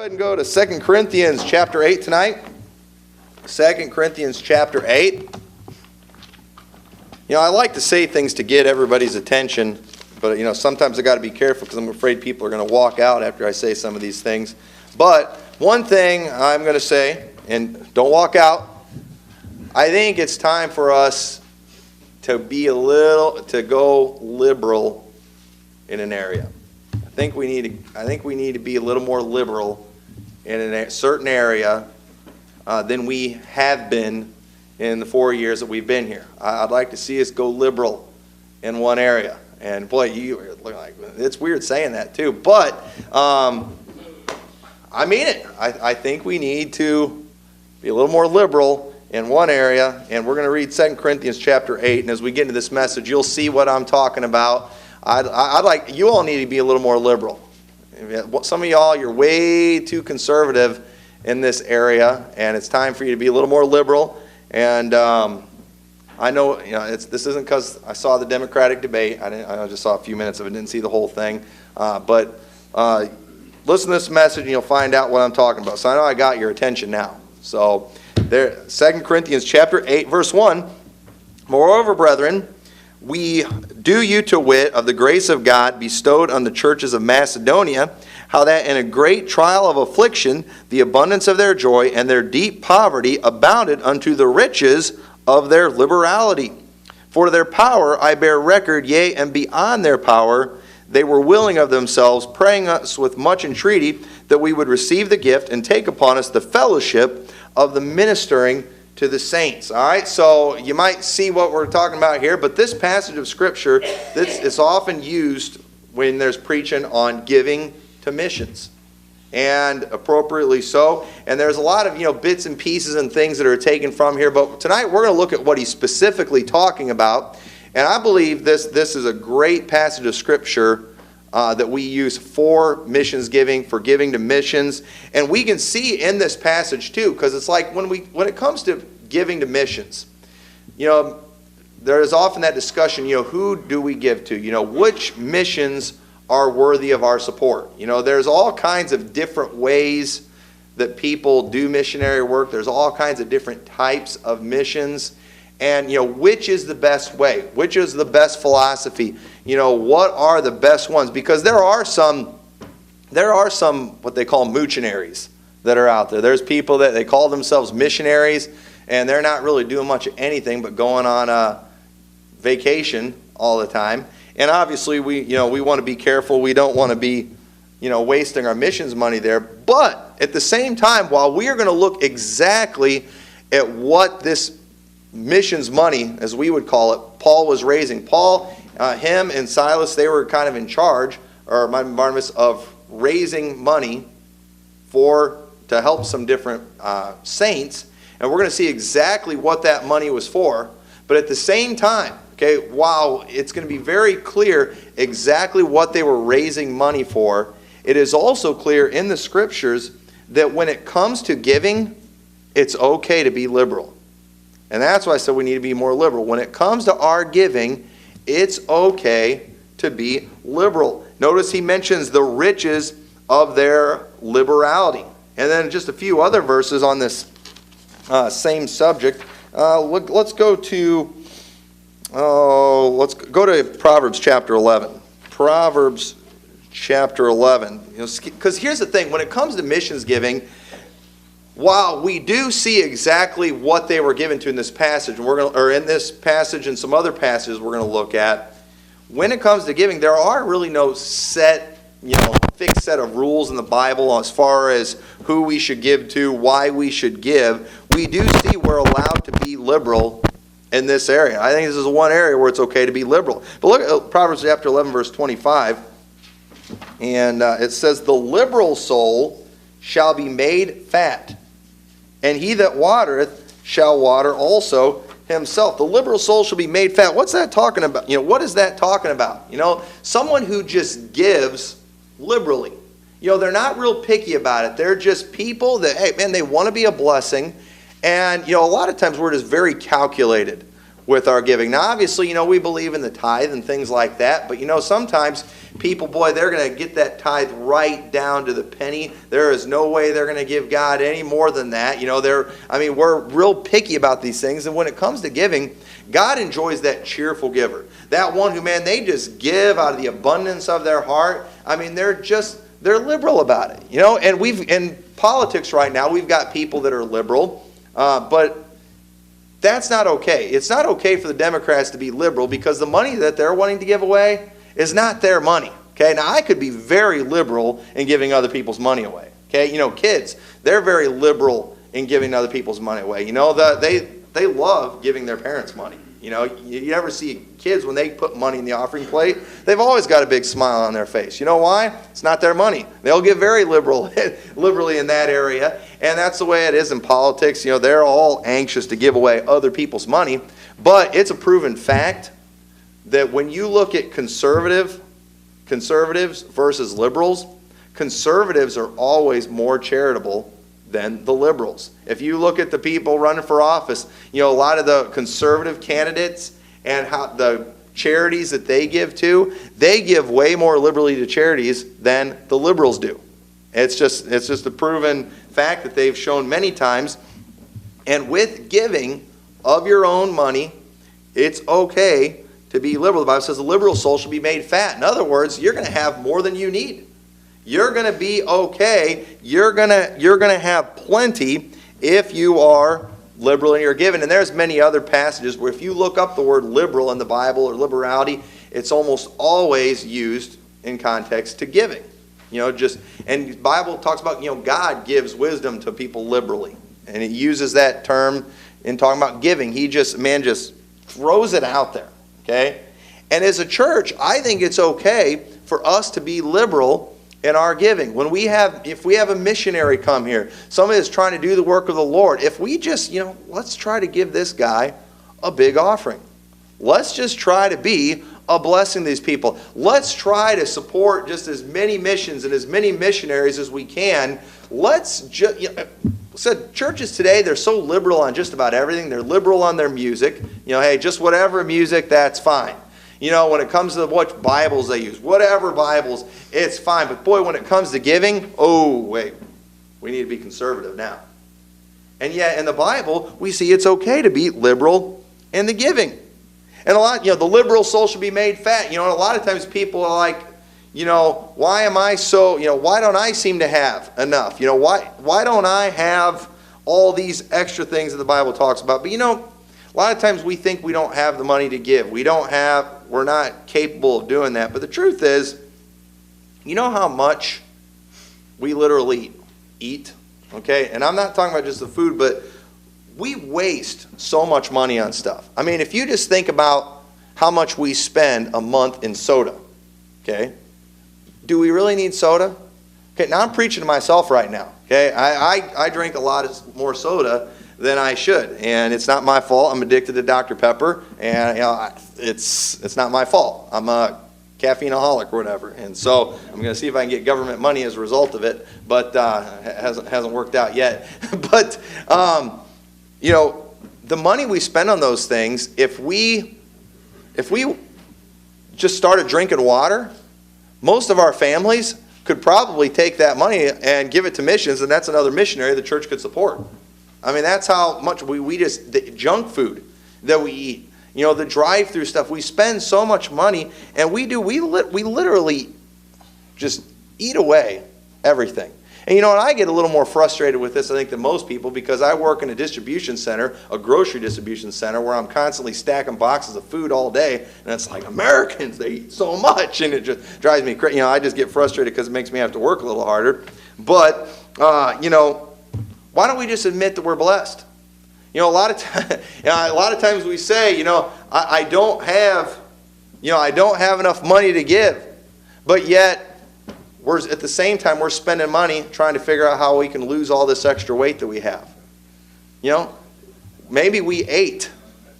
Go ahead and go to 2 Corinthians chapter 8 tonight. 2 Corinthians chapter 8. I like to say things to get everybody's attention, but sometimes I got to be careful because I'm afraid people are going to walk out after I say some of these things. But one thing I'm going to say, and don't walk out, I think it's time for us to go liberal in an area. I think we need to be a little more liberal in a certain area than we have been in the 4 years that we've been here. I'd like to see us go liberal in one area. And boy, you look like it's weird saying that too, but I mean it. I think we need to be a little more liberal in one area, and we're going to read 2 Corinthians chapter 8. And as we get into this message, you'll see what I'm talking about. I'd like you all need to be a little more liberal. Some of y'all, you're way too conservative in this area, and it's time for you to be a little more liberal. And I know this isn't because I saw the Democratic debate. I just saw a few minutes of it, didn't see the whole thing. But listen to this message, and you'll find out what I'm talking about. So I know I got your attention now. So there, 2 Corinthians chapter 8, verse 1. Moreover, brethren, we do you to wit of the grace of God bestowed on the churches of Macedonia, how that in a great trial of affliction, the abundance of their joy and their deep poverty abounded unto the riches of their liberality. For their power I bear record, yea, and beyond their power, they were willing of themselves, praying us with much entreaty that we would receive the gift and take upon us the fellowship of the ministering to the saints. All right, so you might see what we're talking about here, but this passage of Scripture, this is often used when there's preaching on giving to missions, and appropriately so. And there's a lot of bits and pieces and things that are taken from here, but tonight we're going to look at what he's specifically talking about. And I believe this is a great passage of Scripture that we use for missions giving, for giving to missions. And we can see in this passage too, because it's like when it comes to giving to missions, there is often that discussion, who do we give to? Which missions are worthy of our support? There's all kinds of different ways that people do missionary work. There's all kinds of different types of missions. And, which is the best way? Which is the best philosophy? What are the best ones? Because there are some what they call moochinaries that are out there. There's people that they call themselves missionaries, and they're not really doing much of anything but going on a vacation all the time. And obviously, we want to be careful. We don't want to be, wasting our missions money there. But at the same time, while we are going to look exactly at what this missions money, as we would call it, Paul was raising. Paul, him and Silas, they were kind of in charge, or Barnabas, of raising money to help some different saints. And we're going to see exactly what that money was for. But at the same time, while it's going to be very clear exactly what they were raising money for, it is also clear in the Scriptures that when it comes to giving, it's okay to be liberal. And that's why I said we need to be more liberal. When it comes to our giving, it's okay to be liberal. Notice he mentions the riches of their liberality. And then just a few other verses on this same subject. Let's go to Proverbs chapter 11. Proverbs chapter 11. Because here's the thing. When it comes to missions giving, while we do see exactly what they were given to in this passage, in this passage and some other passages we're going to look at, when it comes to giving, there are really no fixed set of rules in the Bible as far as who we should give to, why we should give. We do see we're allowed to be liberal in this area. I think this is one area where it's okay to be liberal. But look at Proverbs chapter 11, verse 25. And it says, "The liberal soul shall be made fat, and he that watereth shall water also himself." The liberal soul shall be made fat. What's that talking about? What is that talking about? Someone who just gives liberally. They're not real picky about it. They're just people that, hey, man, they want to be a blessing. And, a lot of times we're just very calculated with our giving. Now, obviously, we believe in the tithe and things like that, but sometimes people, boy, they're going to get that tithe right down to the penny. There is no way they're going to give God any more than that. We're real picky about these things, and when it comes to giving, God enjoys that cheerful giver. That one who, man, they just give out of the abundance of their heart. They're liberal about it, and in politics right now, we've got people that are liberal, but that's not okay. It's not okay for the Democrats to be liberal because the money that they're wanting to give away is not their money. Okay, now I could be very liberal in giving other people's money away. Okay, kids, they're very liberal in giving other people's money away. They love giving their parents money. You ever see kids when they put money in the offering plate, they've always got a big smile on their face. You know why? It's not their money. They'll give very liberally in that area, and that's the way it is in politics. They're all anxious to give away other people's money, but it's a proven fact that when you look at conservatives versus liberals, conservatives are always more charitable than the liberals. If you look at the people running for office, a lot of the conservative candidates and how the charities that they give way more liberally to charities than the liberals do. It's just a proven fact that they've shown many times. And with giving of your own money, it's okay to be liberal. The Bible says the liberal soul shall be made fat. In other words, you're going to have more than you need. You're going to be okay. You're going to have plenty if you are liberal in your giving. And there's many other passages where if you look up the word liberal in the Bible or liberality, it's almost always used in context to giving. And the Bible talks about, God gives wisdom to people liberally. And it uses that term in talking about giving. Man just throws it out there. Okay? And as a church, I think it's okay for us to be liberal in our giving. If we have a missionary come here, somebody that's trying to do the work of the Lord, if we just, let's try to give this guy a big offering. Let's just try to be a blessing to these people. Let's try to support just as many missions and as many missionaries as we can. Churches today, they're so liberal on just about everything. They're liberal on their music. Hey, just whatever music, that's fine. When it comes to what Bibles they use, whatever Bibles, it's fine. But boy, when it comes to giving, wait, we need to be conservative now. And yet in the Bible, we see it's okay to be liberal in the giving. And the liberal soul should be made fat. And a lot of times people are like, why am I so, why don't I seem to have enough? Why don't I have all these extra things that the Bible talks about? But a lot of times we think we don't have the money to give. We're not capable of doing that. But the truth is, how much we literally eat? Okay? And I'm not talking about just the food, but we waste so much money on stuff. If you just think about how much we spend a month in soda, okay? Do we really need soda? Okay, now I'm preaching to myself right now. Okay? I drink a lot more soda than I should, and it's not my fault. I'm addicted to Dr. Pepper, and it's not my fault. I'm a caffeineaholic or whatever, and so I'm going to see if I can get government money as a result of it, but hasn't worked out yet. But the money we spend on those things, if we just started drinking water, most of our families could probably take that money and give it to missions, and that's another missionary the church could support. That's how much the junk food that we eat, the drive-through stuff. We spend so much money, and we literally just eat away everything. And I get a little more frustrated with this, I think, than most people, because I work in a distribution center, a grocery distribution center, where I'm constantly stacking boxes of food all day, and it's like, Americans, they eat so much, and it just drives me crazy. I just get frustrated because it makes me have to work a little harder. But, why don't we just admit that we're blessed? A lot of times we say, I don't have enough money to give, but yet at the same time we're spending money trying to figure out how we can lose all this extra weight that we have. Maybe we ate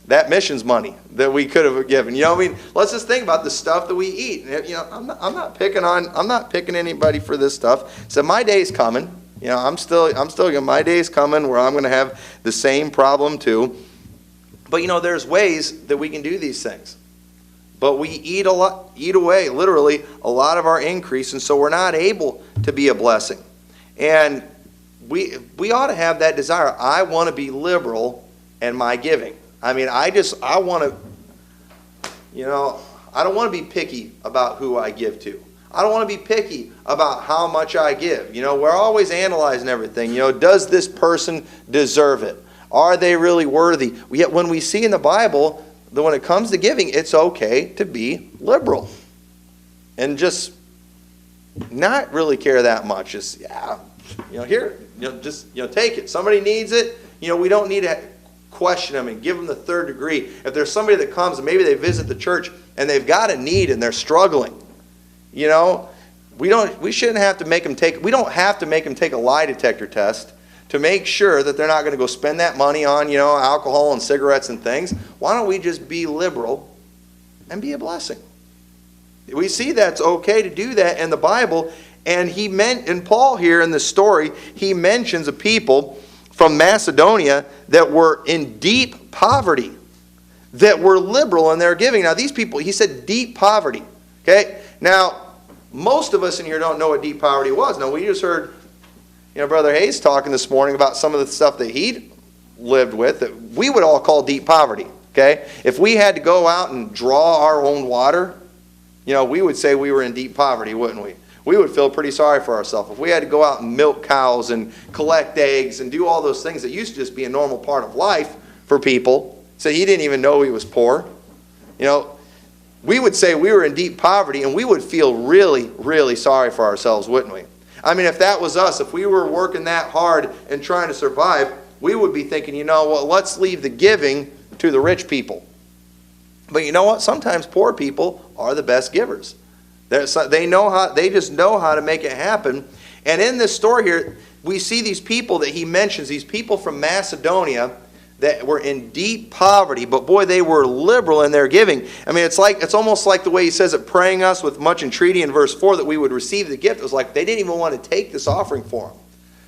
that missions money that we could have given. Let's just think about the stuff that we eat. I'm not picking anybody for this stuff. So my day's coming. My day's coming where I'm going to have the same problem too. But there's ways that we can do these things. But we eat away, literally, a lot of our increase, and so we're not able to be a blessing. And we ought to have that desire. I want to be liberal in my giving. I want to, I don't want to be picky about who I give to. I don't want to be picky about how much I give. We're always analyzing everything. Does this person deserve it? Are they really worthy? Yet when we see in the Bible that when it comes to giving, it's okay to be liberal. And just not really care that much. Just, here, take it. Somebody needs it. We don't need to question them and give them the third degree. If there's somebody that comes and maybe they visit the church and they've got a need and they're struggling, we shouldn't have to make them we don't have to make them take a lie detector test to make sure that they're not going to go spend that money on, alcohol and cigarettes and things. Why don't we just be liberal and be a blessing? We see that's okay to do that in the Bible. And in Paul here in this story, he mentions a people from Macedonia that were in deep poverty, that were liberal in their giving. Now these people, he said deep poverty. Okay? Now, most of us in here don't know what deep poverty was. Now we just heard Brother Hayes talking this morning about some of the stuff that he lived with that we would all call deep poverty. Okay? If we had to go out and draw our own water, we would say we were in deep poverty, wouldn't we? We would feel pretty sorry for ourselves. If we had to go out and milk cows and collect eggs and do all those things that used to just be a normal part of life for people, so he didn't even know he was poor. We would say we were in deep poverty and we would feel really, really sorry for ourselves, wouldn't we? If that was us, if we were working that hard and trying to survive, we would be thinking, let's leave the giving to the rich people. But you know what? Sometimes poor people are the best givers. They just know how to make it happen. And in this story here, we see these people that he mentions, these people from Macedonia that were in deep poverty, but boy, they were liberal in their giving. It's almost like the way he says it, praying us with much entreaty in verse 4 that we would receive the gift. It was like they didn't even want to take this offering for them.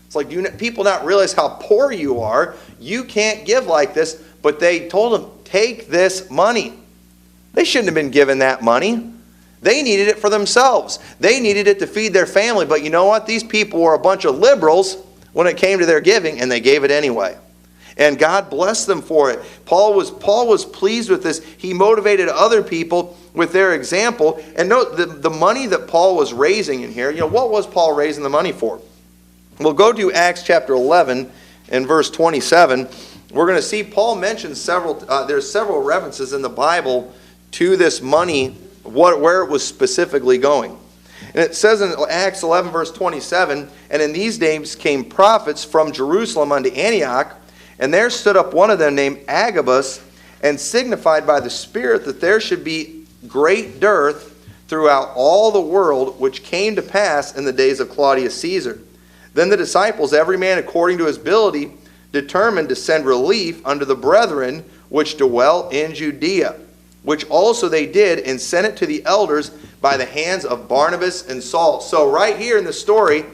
It's like, do people not realize how poor you are? You can't give like this. But they told them, take this money. They shouldn't have been given that money. They needed it for themselves. They needed it to feed their family. But you know what? These people were a bunch of liberals when it came to their giving, and they gave it anyway. And God blessed them for it. Paul was pleased with this. He motivated other people with their example. And note, the money that Paul was raising in here, what was Paul raising the money for? We'll go to Acts chapter 11 and verse 27. We're going to see Paul mentions there's several references in the Bible to this money, where it was specifically going. And it says in Acts 11 verse 27, and in these days came prophets from Jerusalem unto Antioch, and there stood up one of them named Agabus, and signified by the Spirit that there should be great dearth throughout all the world, which came to pass in the days of Claudius Caesar. Then the disciples, every man according to his ability, determined to send relief unto the brethren which dwell in Judea, which also they did, and sent it to the elders by the hands of Barnabas and Saul. So right here in the story,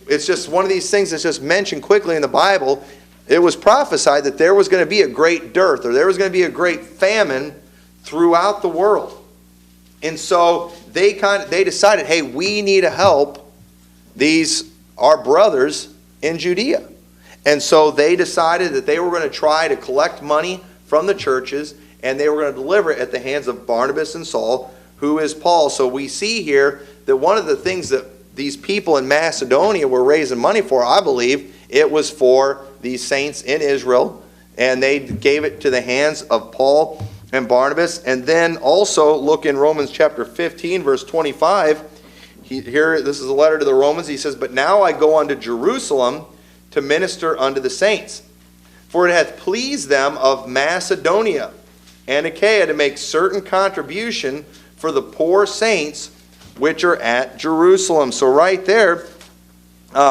it's just one of these things that's just mentioned quickly in the Bible. It was prophesied that there was going to be a great dearth, or there was going to be a great famine throughout the world. And so they decided, hey, we need to help our brothers in Judea. And so they decided that they were going to try to collect money from the churches, and they were going to deliver it at the hands of Barnabas and Saul, who is Paul. So we see here that one of the things that these people in Macedonia were raising money for, I believe, it was for these saints in Israel, and they gave it to the hands of Paul and Barnabas. And then also look in Romans chapter 15, verse 25. This is a letter to the Romans. He says, but now I go unto Jerusalem to minister unto the saints. For it hath pleased them of Macedonia and Achaia to make certain contribution for the poor saints which are at Jerusalem. So right there,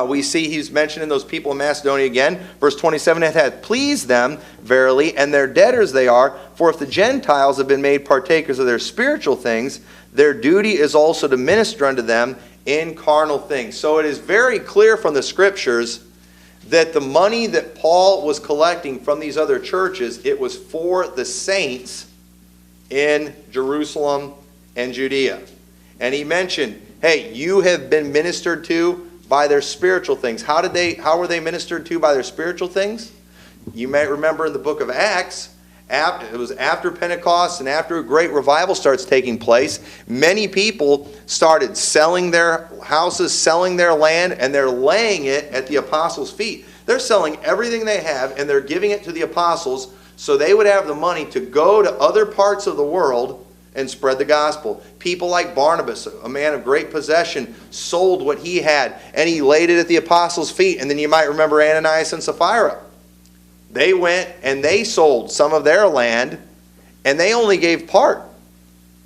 we see he's mentioning those people in Macedonia again. Verse 27, it hath pleased them verily, and their debtors they are. For if the Gentiles have been made partakers of their spiritual things, their duty is also to minister unto them in carnal things. So it is very clear from the Scriptures that the money that Paul was collecting from these other churches, it was for the saints in Jerusalem and Judea. And he mentioned, hey, you have been ministered to by their spiritual things. How were they ministered to by their spiritual things? You may remember in the book of Acts, it was after Pentecost and after a great revival starts taking place, many people started selling their houses, selling their land, and they're laying it at the apostles' feet. They're selling everything they have and they're giving it to the apostles so they would have the money to go to other parts of the world and spread the gospel. People like Barnabas, a man of great possession, sold what he had and he laid it at the apostles' feet. And then you might remember Ananias and Sapphira. They went and they sold some of their land and they only gave part,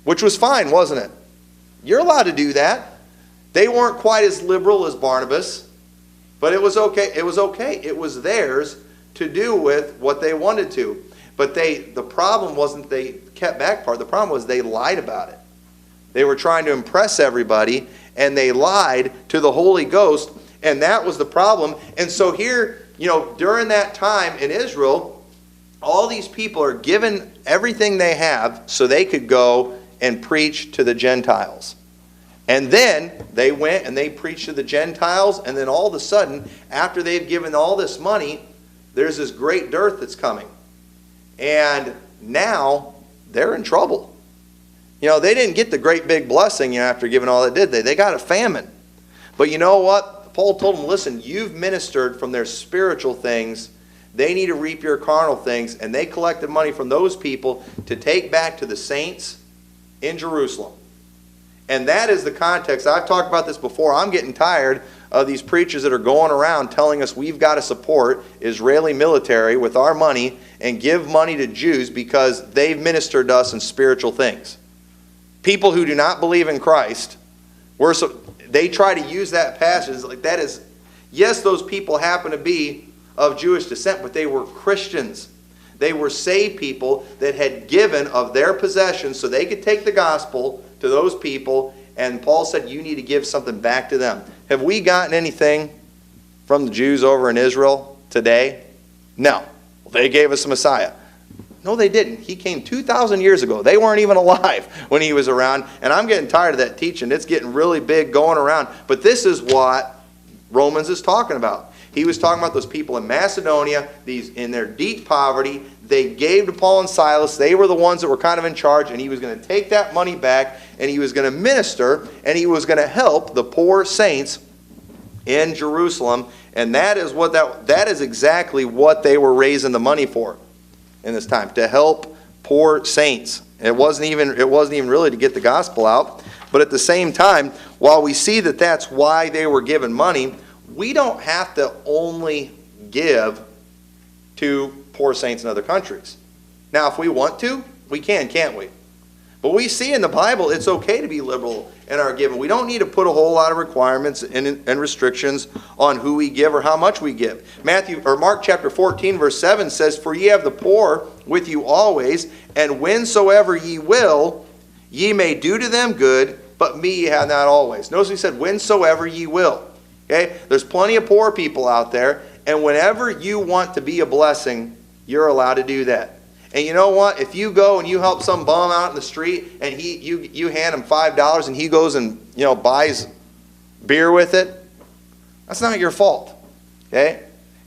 which was fine, wasn't it? You're allowed to do that. They weren't quite as liberal as Barnabas, but it was okay. It was okay. It was theirs to do with what they wanted to. But the problem wasn't they kept back part. The problem was they lied about it. They were trying to impress everybody and they lied to the Holy Ghost, and that was the problem. And so here, during that time in Israel, all these people are given everything they have so they could go and preach to the Gentiles. And then they went and they preached to the Gentiles, and then all of a sudden, after they've given all this money, there's this great dearth that's coming. And now they're in trouble. They didn't get the great big blessing after giving all that, did they? They got a famine. But you know what? Paul told them, listen, you've ministered from their spiritual things. They need to reap your carnal things. And they collected money from those people to take back to the saints in Jerusalem. And that is the context. I've talked about this before. I'm getting tired of these preachers that are going around telling us we've got to support Israeli military with our money and give money to Jews because they've ministered to us in spiritual things. People who do not believe in Christ, they try to use that passage like that is, yes, those people happen to be of Jewish descent, but they were Christians. They were saved people that had given of their possessions so they could take the gospel to those people, and Paul said you need to give something back to them. Have we gotten anything from the Jews over in Israel today? No. They gave us a Messiah. No, they didn't. He came 2,000 years ago. They weren't even alive when he was around, and I'm getting tired of that teaching. It's getting really big going around, but this is what Romans is talking about. He was talking about those people in Macedonia, these in their deep poverty. They gave to Paul and Silas. They were the ones that were kind of in charge, and he was going to take that money back, and he was going to minister, and he was going to help the poor saints in Jerusalem. And that is exactly what they were raising the money for in this time, to help poor saints. It wasn't even really to get the gospel out. But at the same time, while we see that that's why they were given money, we don't have to only give to poor saints in other countries. Now, if we want to, we can, can't we? But we see in the Bible it's okay to be liberal in our giving. We don't need to put a whole lot of requirements and restrictions on who we give or how much we give. Mark chapter 14 verse 7 says, "For ye have the poor with you always, and whensoever ye will, ye may do to them good, but me ye have not always." Notice he said, "Whensoever ye will." Okay? There's plenty of poor people out there, and whenever you want to be a blessing, you're allowed to do that. And you know what? If you go and you help some bum out in the street and you hand him $5 and he goes and buys beer with it, that's not your fault. Okay?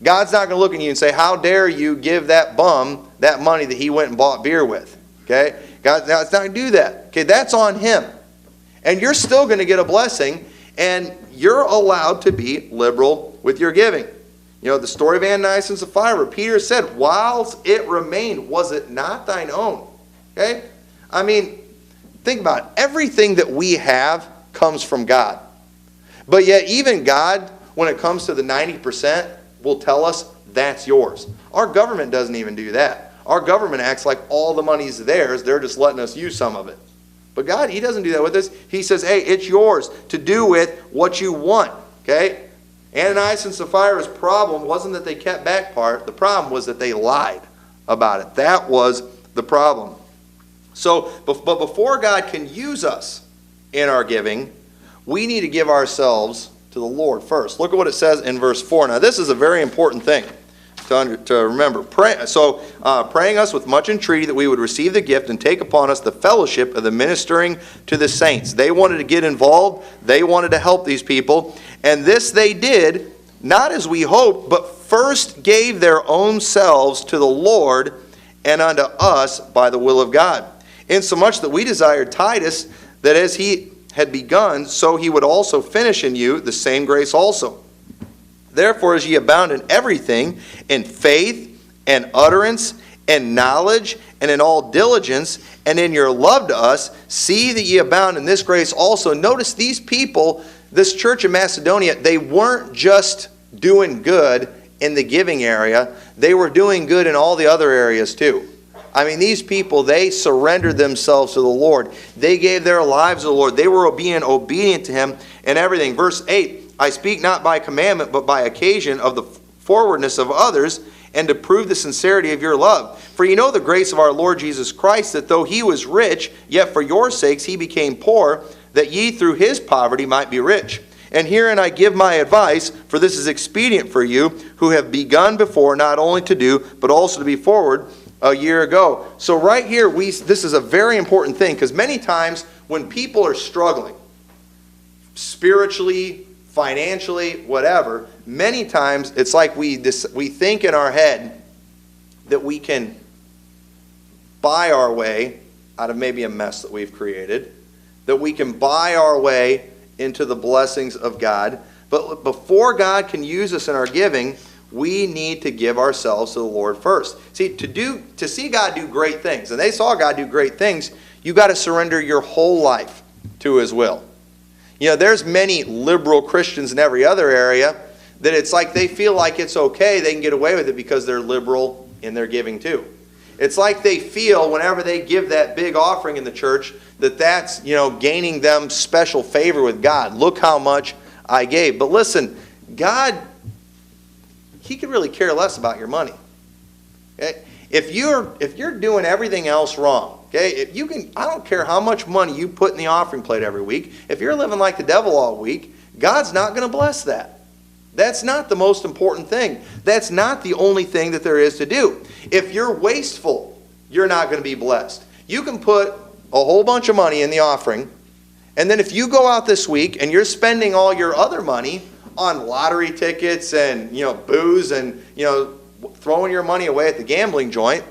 God's not going to look at you and say, "How dare you give that bum that money that he went and bought beer with?" Okay? God's not going to do that. Okay, that's on him. And you're still going to get a blessing, and you're allowed to be liberal with your giving. The story of Ananias and Sapphira, Peter said, "Whilst it remained, was it not thine own?" Okay? I mean, think about it. Everything that we have comes from God. But yet even God, when it comes to the 90%, will tell us that's yours. Our government doesn't even do that. Our government acts like all the money's theirs. They're just letting us use some of it. But God, he doesn't do that with us. He says, hey, it's yours to do with what you want. Okay? Ananias and Sapphira's problem wasn't that they kept back part. The problem was that they lied about it. That was the problem. So, but before God can use us in our giving, we need to give ourselves to the Lord first. Look at what it says in verse 4. Now, this is a very important thing to remember. Praying us with much entreaty that we would receive the gift and take upon us the fellowship of the ministering to the saints. They wanted to get involved. They wanted to help these people. And this they did, not as we hoped, but first gave their own selves to the Lord and unto us by the will of God. Insomuch that we desired Titus, that as he had begun, so he would also finish in you the same grace also. Therefore, as ye abound in everything, in faith and utterance and knowledge and in all diligence and in your love to us, see that ye abound in this grace also. Notice these people, this church in Macedonia, they weren't just doing good in the giving area. They were doing good in all the other areas too. I mean, these people, they surrendered themselves to the Lord. They gave their lives to the Lord. They were being obedient to Him in everything. Verse 8, I speak not by commandment, but by occasion of the forwardness of others, and to prove the sincerity of your love. For you know the grace of our Lord Jesus Christ, that though He was rich, yet for your sakes He became poor, that ye through His poverty might be rich. And herein I give my advice, for this is expedient for you, who have begun before not only to do, but also to be forward a year ago. So right here, this is a very important thing, because many times when people are struggling, spiritually, financially, whatever, many times it's like we think in our head that we can buy our way out of maybe a mess that we've created, that we can buy our way into the blessings of God. But before God can use us in our giving, we need to give ourselves to the Lord first. See, to see God do great things, and they saw God do great things, you got to surrender your whole life to His will. You know, there's many liberal Christians in every other area that it's like they feel like it's okay, they can get away with it because they're liberal in their giving too. It's like they feel whenever they give that big offering in the church that that's, gaining them special favor with God. Look how much I gave. But listen, God, He could really care less about your money. Okay? If you're doing everything else wrong, okay, I don't care how much money you put in the offering plate every week. If you're living like the devil all week, God's not going to bless that. That's not the most important thing. That's not the only thing that there is to do. If you're wasteful, you're not going to be blessed. You can put a whole bunch of money in the offering, and then if you go out this week and you're spending all your other money on lottery tickets and booze and throwing your money away at the gambling joint,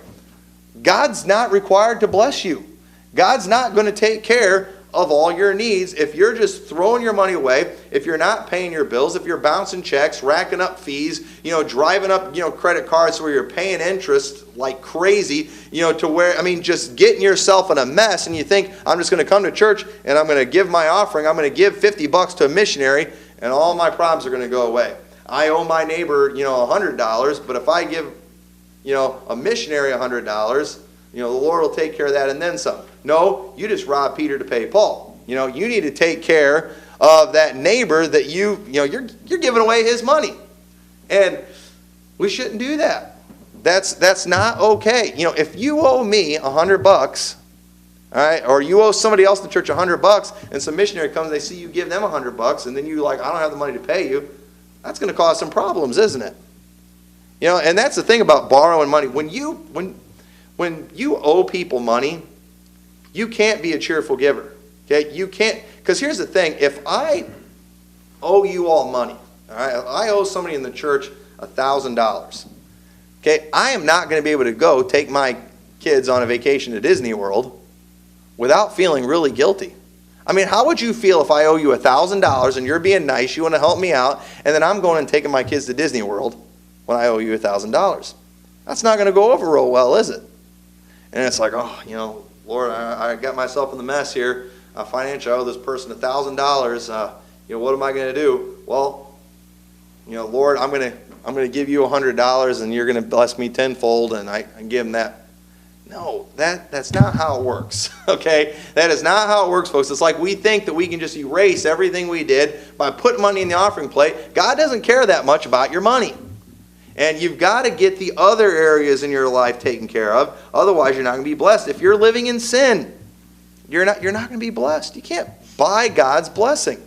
God's not required to bless you. God's not going to take care of all your needs if you're just throwing your money away, if you're not paying your bills, if you're bouncing checks, racking up fees, driving up, credit cards where you're paying interest like crazy, to where, just getting yourself in a mess, and you think, I'm just going to come to church and I'm going to give my offering, I'm going to give $50 to a missionary, and all my problems are going to go away. I owe my neighbor, $100, but if I give, a missionary $100, the Lord will take care of that and then some. No, you just robbed Peter to pay Paul. You need to take care of that neighbor that you're giving away his money. And we shouldn't do that. That's not okay. If you owe me $100, all right, or you owe somebody else in the church $100, and some missionary comes, they see you give them $100, and then you I don't have the money to pay you, that's going to cause some problems, isn't it? And that's the thing about borrowing money. When you owe people money, you can't be a cheerful giver. Okay? You can't, because here's the thing, if I owe you all money, all right, I owe somebody in the church $1,000. Okay, I am not going to be able to go take my kids on a vacation to Disney World without feeling really guilty. How would you feel if I owe you $1,000 and you're being nice, you want to help me out, and then I'm going and taking my kids to Disney World when I owe you $1,000? That's not going to go over real well, is it? And it's like, Lord, I got myself in the mess here. Financially, I owe this person $1,000. What am I going to do? Well, Lord, I'm going to give you $100, and you're going to bless me tenfold, and I give him that. No, that's not how it works, okay? That is not how it works, folks. It's like we think that we can just erase everything we did by putting money in the offering plate. God doesn't care that much about your money. And you've got to get the other areas in your life taken care of. Otherwise, you're not going to be blessed. If you're living in sin, you're not going to be blessed. You can't buy God's blessing.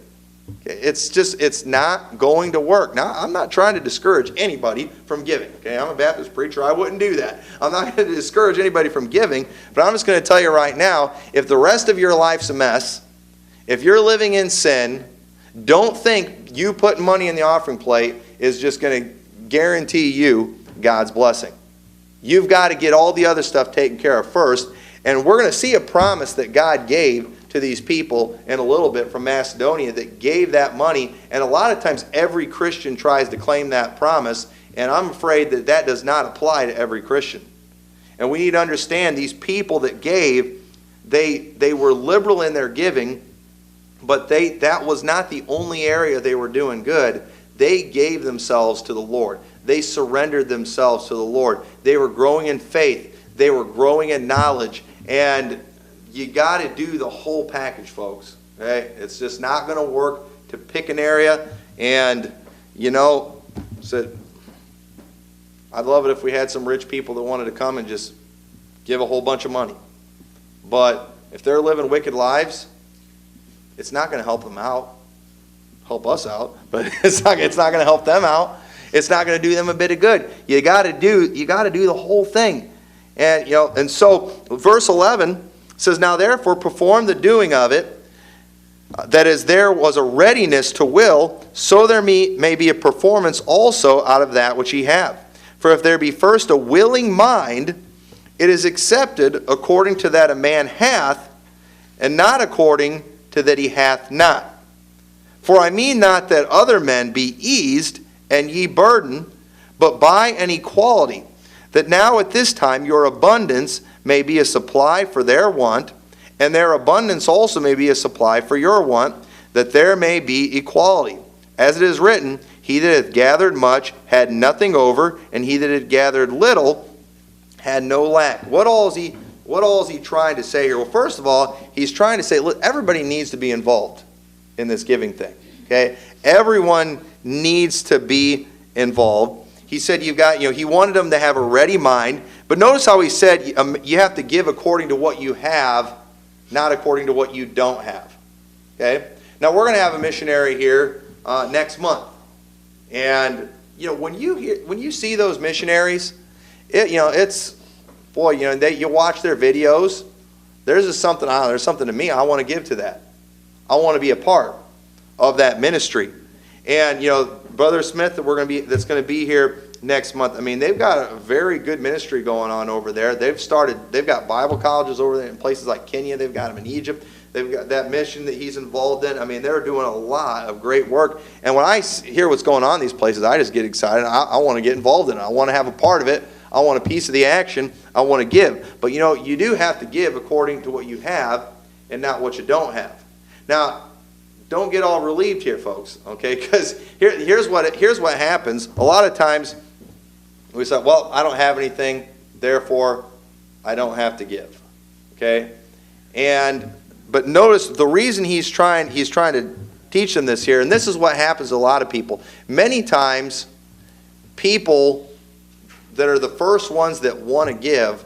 It's not going to work. Now, I'm not trying to discourage anybody from giving. Okay, I'm a Baptist preacher. I wouldn't do that. I'm not going to discourage anybody from giving, but I'm just going to tell you right now, if the rest of your life's a mess, if you're living in sin, don't think you putting money in the offering plate is just going to guarantee you God's blessing. You've got to get all the other stuff taken care of first, and we're going to see a promise that God gave to these people in a little bit from Macedonia that gave that money. And a lot of times every Christian tries to claim that promise, and I'm afraid that that does not apply to every Christian. And we need to understand these people that gave, they were liberal in their giving, but that was not the only area they were doing good. They gave themselves to the Lord. They surrendered themselves to the Lord. They were growing in faith. They were growing in knowledge. And you got to do the whole package, folks. Okay? It's just not going to work to pick an area. And, so I'd love it if we had some rich people that wanted to come and just give a whole bunch of money. But if they're living wicked lives, it's not going to help them out. Help us out, but it's not going to help them out. It's not going to do them a bit of good. You got to do the whole thing. And so verse 11 says, "Now therefore perform the doing of it, that is, there was a readiness to will, so there may be a performance also out of that which ye have. For if there be first a willing mind, it is accepted according to that a man hath, and not according to that he hath not. For I mean not that other men be eased, and ye burden, but by an equality, that now at this time your abundance may be a supply for their want, and their abundance also may be a supply for your want, that there may be equality. As it is written, he that hath gathered much had nothing over, and he that had gathered little had no lack." What all is he trying to say here? Well, first of all, he's trying to say, look, everybody needs to be involved in this giving thing. Okay? Everyone needs to be involved. He said he wanted them to have a ready mind. But notice how he said you have to give according to what you have, not according to what you don't have. Okay? Now we're going to have a missionary here next month. And when you see those missionaries, you watch their videos. There's something to me. I want to give to that. I want to be a part of that ministry. And Brother Smith that's going to be here next month. I mean, they've got a very good ministry going on over there. They've got Bible colleges over there in places like Kenya. They've got them in Egypt. They've got that mission that he's involved in. I mean, they're doing a lot of great work. And when I hear what's going on in these places, I just get excited. I want to get involved in it. I want to have a part of it. I want a piece of the action. I want to give. But you do have to give according to what you have and not what you don't have. Now, don't get all relieved here, folks, okay? Because here's what happens. A lot of times we say, well, I don't have anything, therefore I don't have to give, okay? But notice the reason he's trying to teach them this here, and this is what happens to a lot of people. Many times, people that are the first ones that want to give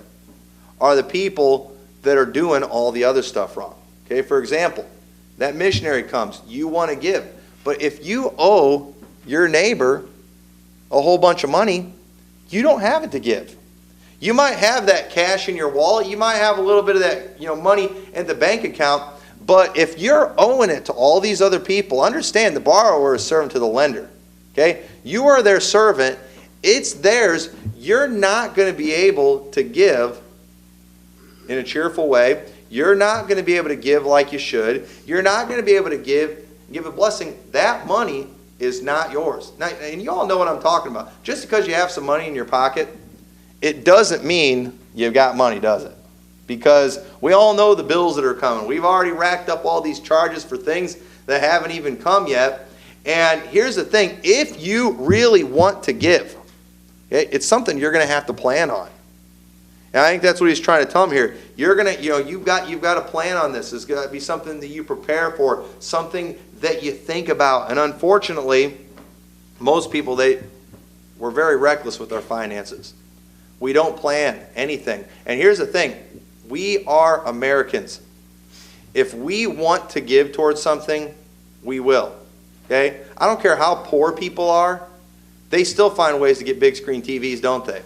are the people that are doing all the other stuff wrong. Okay, for example, that missionary comes, you want to give. But if you owe your neighbor a whole bunch of money, you don't have it to give. You might have that cash in your wallet. You might have a little bit of that money in the bank account. But if you're owing it to all these other people, understand the borrower is servant to the lender. Okay? You are their servant. It's theirs. You're not going to be able to give in a cheerful way. You're not going to be able to give like you should. You're not going to be able to give a blessing. That money is not yours. Now, and you all know what I'm talking about. Just because you have some money in your pocket, it doesn't mean you've got money, does it? Because we all know the bills that are coming. We've already racked up all these charges for things that haven't even come yet. And here's the thing. If you really want to give, okay, it's something you're going to have to plan on. And I think that's what he's trying to tell them here. You're gonna, you've got to plan on this. It's got to be something that you prepare for, something that you think about. And unfortunately, most people we're very reckless with our finances. We don't plan anything. And here's the thing: we are Americans. If we want to give towards something, we will. Okay? I don't care how poor people are. They still find ways to get big screen TVs, don't they?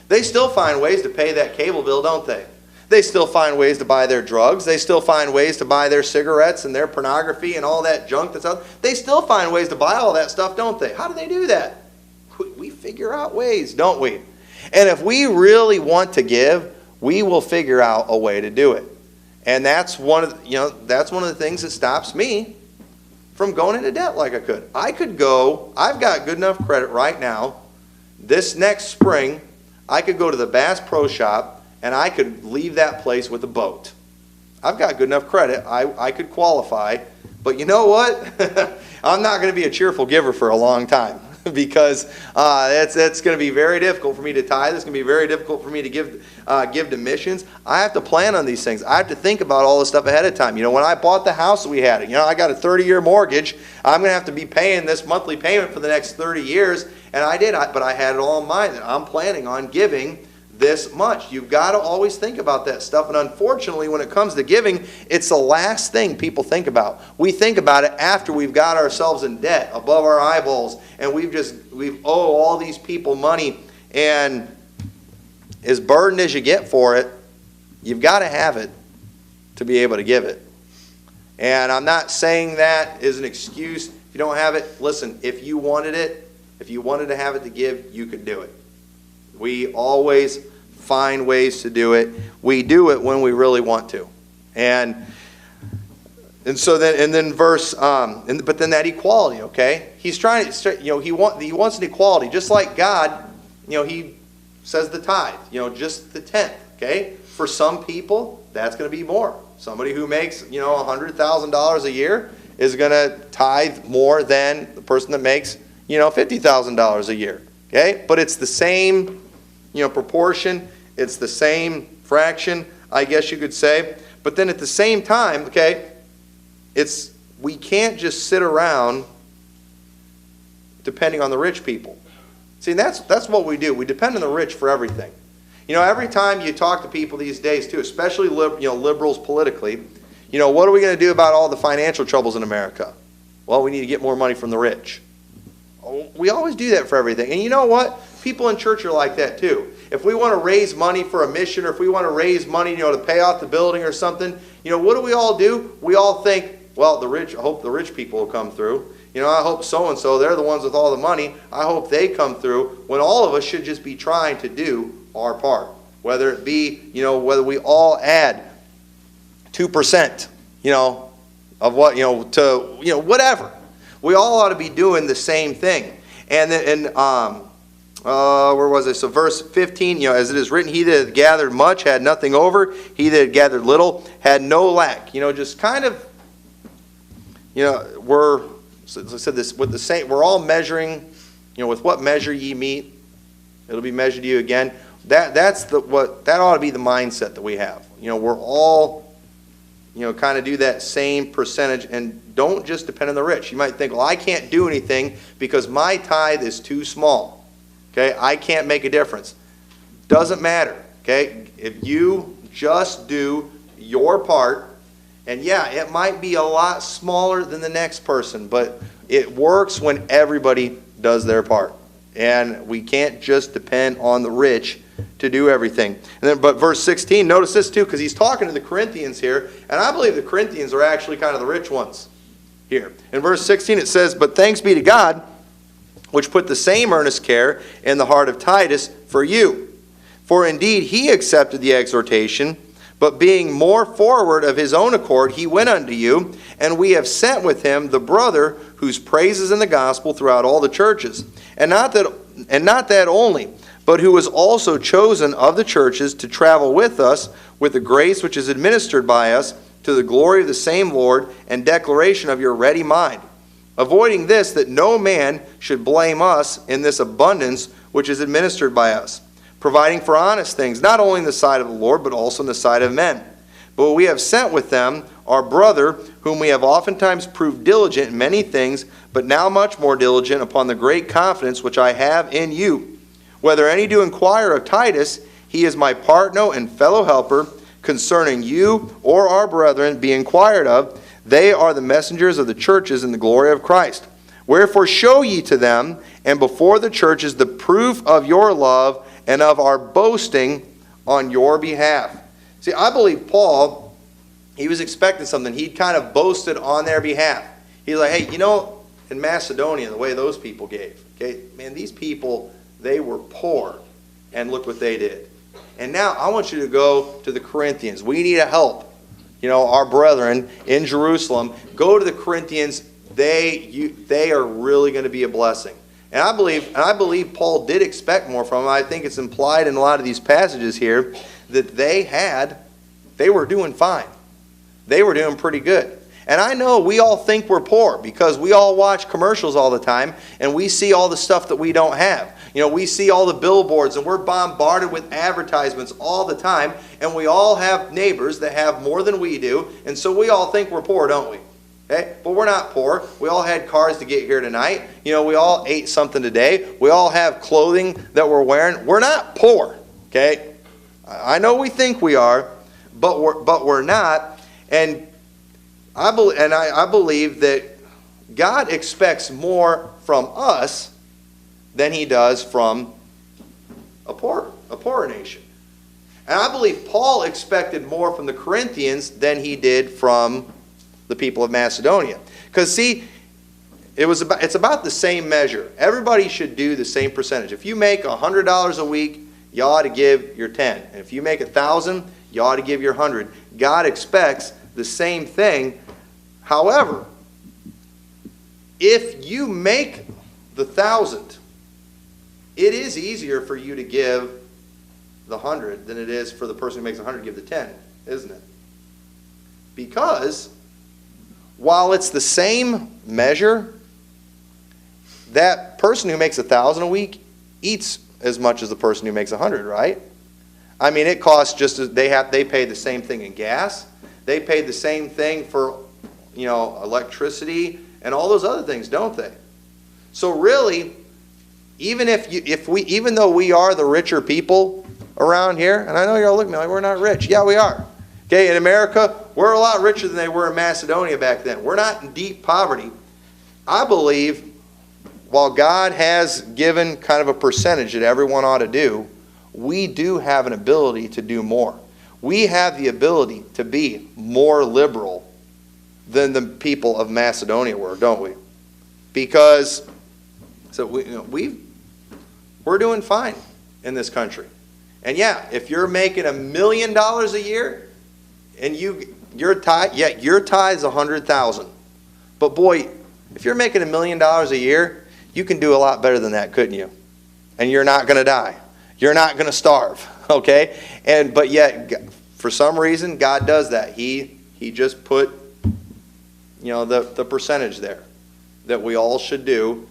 They still find ways to pay that cable bill, don't they? They still find ways to buy their drugs. They still find ways to buy their cigarettes and their pornography and all that junk that's out. They still find ways to buy all that stuff, don't they? How do they do that? We figure out ways, don't we? And if we really want to give, we will figure out a way to do it. And that's one of the things that stops me from going into debt like I could. I've got good enough credit right now. This next spring, I could go to the Bass Pro Shop and I could leave that place with a boat. I've got good enough credit. I could qualify. But you know what? I'm not going to be a cheerful giver for a long time because it's going to be very difficult for me to tithe. It's going to be very difficult for me to give to missions. I have to plan on these things. I have to think about all this stuff ahead of time. When I bought the house that we had, I got a 30-year mortgage. I'm going to have to be paying this monthly payment for the next 30 years. And I did, but I had it all in mind that I'm planning on giving this much. You've got to always think about that stuff. And unfortunately, when it comes to giving, it's the last thing people think about. We think about it after we've got ourselves in debt above our eyeballs and we've owe all these people money. And as burdened as you get for it, you've got to have it to be able to give it. And I'm not saying that is an excuse. If you don't have it, listen, if you wanted to have it to give, you could do it. We always find ways to do it. We do it when we really want to. And so then verse but then that equality, okay? He's trying to he wants an equality just like God, he says the tithe, just the tenth, okay? For some people, that's going to be more. Somebody who makes, $100,000 a year is going to tithe more than the person that makes, $50,000 a year. Okay? But it's the same, proportion. It's the same fraction, I guess you could say. But then at the same time, okay, we can't just sit around depending on the rich people. See, that's what we do. We depend on the rich for everything. Every time you talk to people these days, too, especially liberals politically, what are we going to do about all the financial troubles in America? Well, we need to get more money from the rich. We always do that for everything. And you know what? People in church are like that too. If we want to raise money for a mission or if we want to raise money, to pay off the building or something, what do we all do? We all think, well, I hope the rich people will come through. I hope so-and-so, they're the ones with all the money. I hope they come through. When all of us should just be trying to do our part. Whether it be, whether we all add 2%, of what, to, whatever. We all ought to be doing the same thing. And where was it? So verse 15, as it is written, he that had gathered much had nothing over. He that had gathered little had no lack. Just kind of, as I said this, with the same, we're all measuring, with what measure ye meet, it'll be measured to you again. That ought to be the mindset that we have. We're all, kind of do that same percentage and don't just depend on the rich. You might think, well, I can't do anything because my tithe is too small. Okay, I can't make a difference. Doesn't matter. Okay, if you just do your part, and yeah, it might be a lot smaller than the next person, but it works when everybody does their part. And we can't just depend on the rich to do everything. But verse 16, notice this too, because he's talking to the Corinthians here, and I believe the Corinthians are actually kind of the rich ones here. In verse 16 it says, but thanks be to God, which put the same earnest care in the heart of Titus for you. For indeed he accepted the exhortation, but being more forward of his own accord, he went unto you, and we have sent with him the brother whose praise is in the gospel throughout all the churches. And not that only, but who was also chosen of the churches to travel with us with the grace which is administered by us to the glory of the same Lord and declaration of your ready mind. Avoiding this, that no man should blame us in this abundance which is administered by us, providing for honest things, not only in the sight of the Lord, but also in the sight of men. But we have sent with them our brother, whom we have oftentimes proved diligent in many things, but now much more diligent upon the great confidence which I have in you. Whether any do inquire of Titus, he is my partner and fellow helper, concerning you or our brethren be inquired of, They are the messengers of the churches in the glory of Christ. Wherefore show ye to them, and before the churches, the proof of your love and of our boasting on your behalf. See, I believe Paul, he was expecting something. He'd kind of boasted on their behalf. He's like, hey, in Macedonia, the way those people gave, okay, man, these people, they were poor, and look what they did. And now I want you to go to the Corinthians. We need a help. Our brethren in Jerusalem, go to the Corinthians. They are really going to be a blessing. And I believe Paul did expect more from them. I think it's implied in a lot of these passages here that they were doing fine. They were doing pretty good. And I know we all think we're poor because we all watch commercials all the time and we see all the stuff that we don't have. We see all the billboards and we're bombarded with advertisements all the time, and we all have neighbors that have more than we do, and so we all think we're poor, don't we? Okay? But we're not poor. We all had cars to get here tonight. We all ate something today. We all have clothing that we're wearing. We're not poor. Okay? I know we think we are, but we're not. And I believe that God expects more from us than he does from a poor nation. And I believe Paul expected more from the Corinthians than he did from the people of Macedonia. Because see, it's about the same measure. Everybody should do the same percentage. If you make $100 a week, you ought to give your 10. And if you make 1,000, you ought to give your 100. God expects the same thing. However, if you make the 1,000, it is easier for you to give the 100 than it is for the person who makes 100 to give the 10, isn't it? Because while it's the same measure, that person who makes 1,000 a week eats as much as the person who makes 100, right? I mean, it costs just as they pay the same thing in gas. They pay the same thing for, electricity and all those other things, don't they? So really, even though we are the richer people around here, and I know you're all looking at me like we're not rich. Yeah, we are. Okay, in America, we're a lot richer than they were in Macedonia back then. We're not in deep poverty. I believe while God has given kind of a percentage that everyone ought to do, we do have an ability to do more. We have the ability to be more liberal than the people of Macedonia were, don't we? Because we're doing fine in this country. And yeah, if you're making $1 million a year and your tithe is $100,000. But boy, if you're making $1 million a year, you can do a lot better than that, couldn't you? And you're not going to die. You're not going to starve, okay? But yet, for some reason, God does that. He just put, the percentage there that we all should do.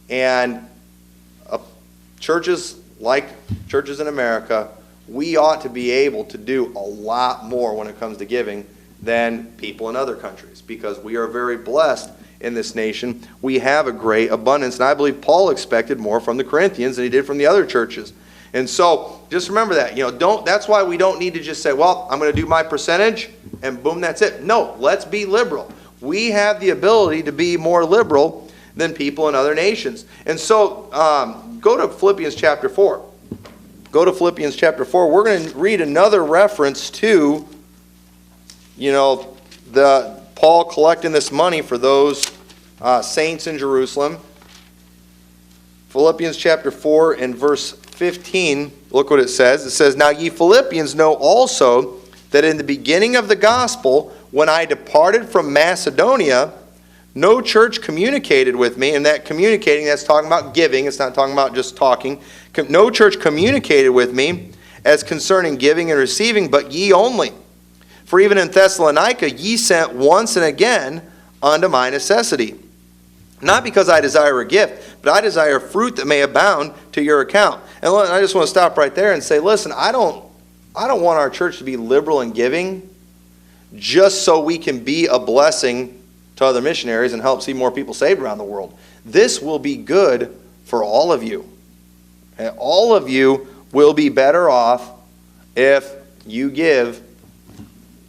And churches like churches in America, we ought to be able to do a lot more when it comes to giving than people in other countries, because we are very blessed in this nation. We have a great abundance, and I believe Paul expected more from the Corinthians than he did from the other churches. And so just remember that. That's why we don't need to just say, well, I'm going to do my percentage and boom, that's it. No, let's be liberal. We have the ability to be more liberal than people in other nations. And so go to Philippians chapter 4. Go to Philippians chapter 4. We're going to read another reference to, the Paul collecting this money for those saints in Jerusalem. Philippians chapter 4 and verse 15, look what it says. It says, "Now ye Philippians know also that in the beginning of the gospel, when I departed from Macedonia, no church communicated with me." And that communicating, that's talking about giving. It's not talking about just talking. "No church communicated with me as concerning giving and receiving, but ye only. For even in Thessalonica ye sent once and again unto my necessity. Not because I desire a gift, but I desire fruit that may abound to your account." And I just want to stop right there and say, listen, I don't want our church to be liberal in giving just so we can be a blessing to other missionaries and help see more people saved around the world. This will be good for all of you. And all of you will be better off if you give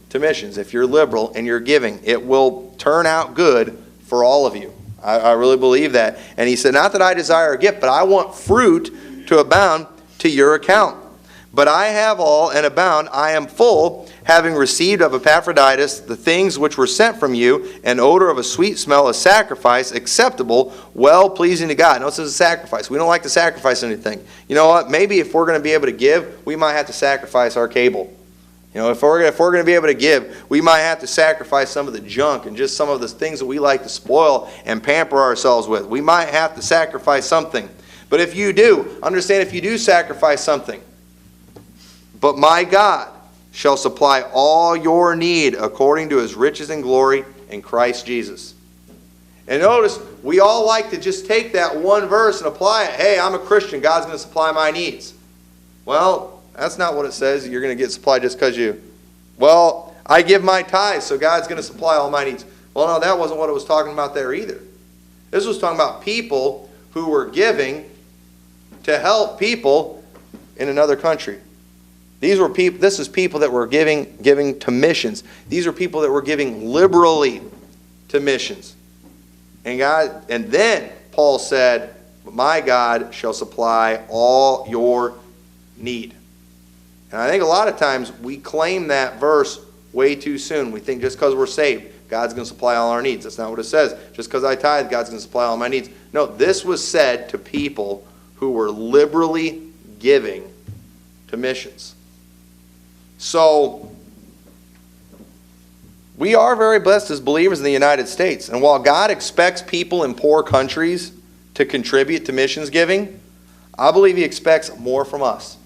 to missions. If you're liberal and you're giving, it will turn out good for all of you. I really believe that. And he said, not that I desire a gift, but I want fruit to abound to your account. But I have all and abound. I am full, having received of Epaphroditus the things which were sent from you, an odor of a sweet smell, a sacrifice acceptable, well-pleasing to God. Notice it's a sacrifice. We don't like to sacrifice anything. You know what? Maybe if we're going to be able to give, we might have to sacrifice our cable. You know, if we're going to be able to give, we might have to sacrifice some of the junk and just some of the things that we like to spoil and pamper ourselves with. We might have to sacrifice something. But if you do, understand, if you do sacrifice something, but my God shall supply all your need according to his riches and glory in Christ Jesus. And notice, we all like to just take that one verse and apply it. Hey, I'm a Christian. God's going to supply my needs. Well, that's not what it says. You're going to get supplied just because you... Well, I give my tithes, so God's going to supply all my needs. Well, no, that wasn't what it was talking about there either. This was talking about people who were giving to help people in another country. This is people that were giving to missions. These are people that were giving liberally to missions. And then Paul said, my God shall supply all your need. And I think a lot of times we claim that verse way too soon. We think just because we're saved, God's going to supply all our needs. That's not what it says. Just because I tithe, God's going to supply all my needs. No, this was said to people who were liberally giving to missions. So, we are very blessed as believers in the United States. And while God expects people in poor countries to contribute to missions giving, I believe he expects more from us.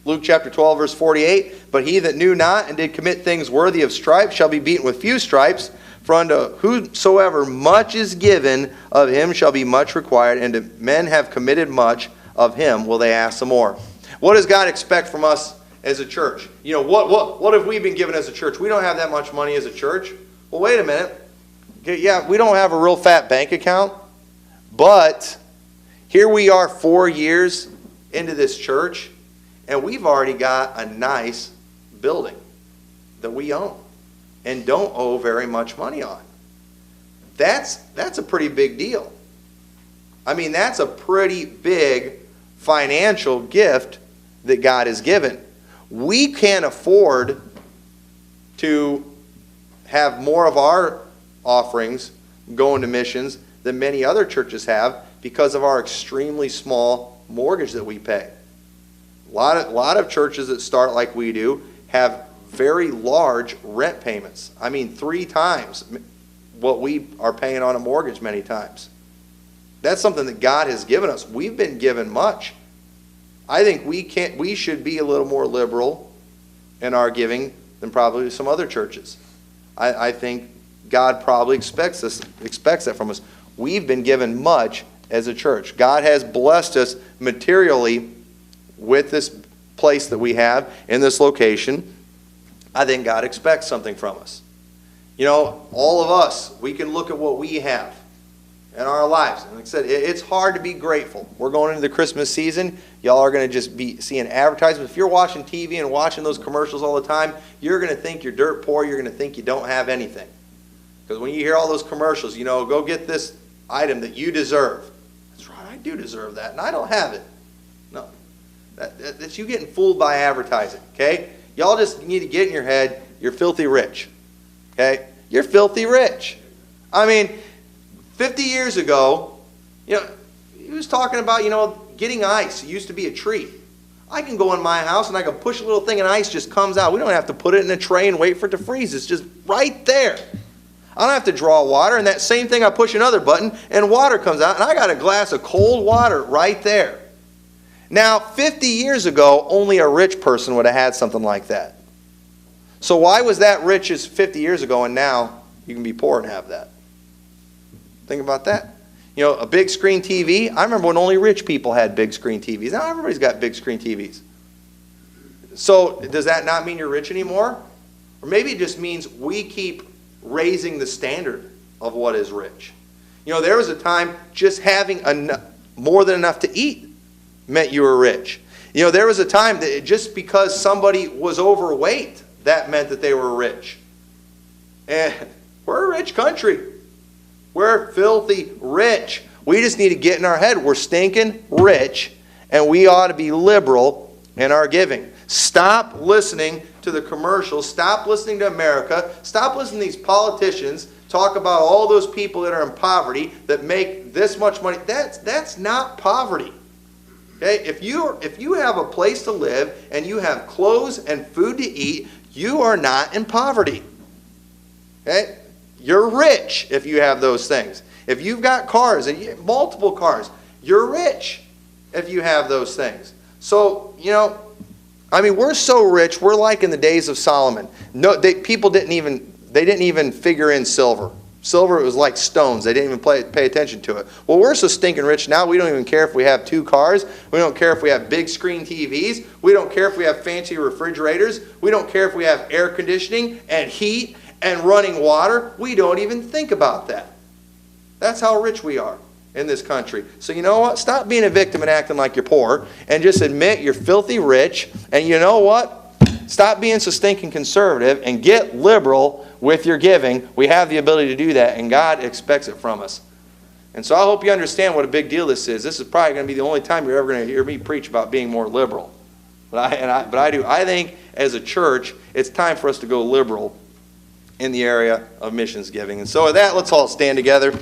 Luke chapter 12, verse 48, but he that knew not and did commit things worthy of stripes shall be beaten with few stripes. For unto whosoever much is given, of him shall be much required. And if men have committed much, of him will they ask some more. What does God expect from us as a church? You know, what have we been given as a church? We don't have that much money as a church. Well, wait a minute. Yeah, we don't have a real fat bank account, but here we are 4 years into this church, and we've already got a nice building that we own and don't owe very much money on. That's a pretty big deal. I mean, that's a pretty big financial gift that God has given. We can't afford to have more of our offerings going to missions than many other churches have because of our extremely small mortgage that we pay. A lot of churches that start like we do have very large rent payments. I mean, 3 times what we are paying on a mortgage many times. That's something that God has given us. We've been given much. I think we should be a little more liberal in our giving than probably some other churches. I think God probably expects that from us. We've been given much as a church. God has blessed us materially with this place that we have in this location. I think God expects something from us. You know, all of us, we can look at what we have in our lives. And like I said, it's hard to be grateful. We're going into the Christmas season. Y'all are going to just be seeing advertisements. If you're watching TV and watching those commercials all the time, you're going to think you're dirt poor. You're going to think you don't have anything. Because when you hear all those commercials, you know, go get this item that you deserve. That's right, I do deserve that, and I don't have it. No. That's you getting fooled by advertising, okay? Y'all just need to get in your head, you're filthy rich. Okay? You're filthy rich. I mean, 50 years ago, you know, he was talking about, you know, getting ice. It used to be a treat. I can go in my house and I can push a little thing and ice just comes out. We don't have to put it in a tray and wait for it to freeze. It's just right there. I don't have to draw water, and that same thing I push another button and water comes out, and I got a glass of cold water right there. Now, 50 years ago, only a rich person would have had something like that. So why was that rich as 50 years ago, and now you can be poor and have that? Think about that. You know, a big screen TV. I remember when only rich people had big screen TVs. Now everybody's got big screen TVs. So does that not mean you're rich anymore? Or maybe it just means we keep raising the standard of what is rich. You know, there was a time just having more than enough to eat meant you were rich. You know, there was a time that just because somebody was overweight, that meant that they were rich. And We're a rich country. We're filthy rich. We just need to get in our head. We're stinking rich, and we ought to be liberal in our giving. Stop listening to the commercials. Stop listening to America. Stop listening to these politicians talk about all those people that are in poverty that make this much money. That's not poverty. Okay? If you have a place to live and you have clothes and food to eat, you are not in poverty. Okay? You're rich if you have those things. If you've got cars, and multiple cars, you're rich if you have those things. So, we're so rich, we're like in the days of Solomon. No, people didn't even figure in silver. Silver, it was like stones. They didn't even pay attention to it. Well, we're so stinking rich now, we don't even care if we have 2 cars. We don't care if we have big screen TVs. We don't care if we have fancy refrigerators. We don't care if we have air conditioning and heat and running water. We don't even think about that. That's how rich we are in this country. So you know what? Stop being a victim and acting like you're poor, and just admit you're filthy rich. And you know what? Stop being so stinking conservative and get liberal with your giving. We have the ability to do that, and God expects it from us. And so I hope you understand what a big deal this is. This is probably going to be the only time you're ever going to hear me preach about being more liberal. But I think as a church, it's time for us to go liberal in the area of missions giving. And so with that, let's all stand together.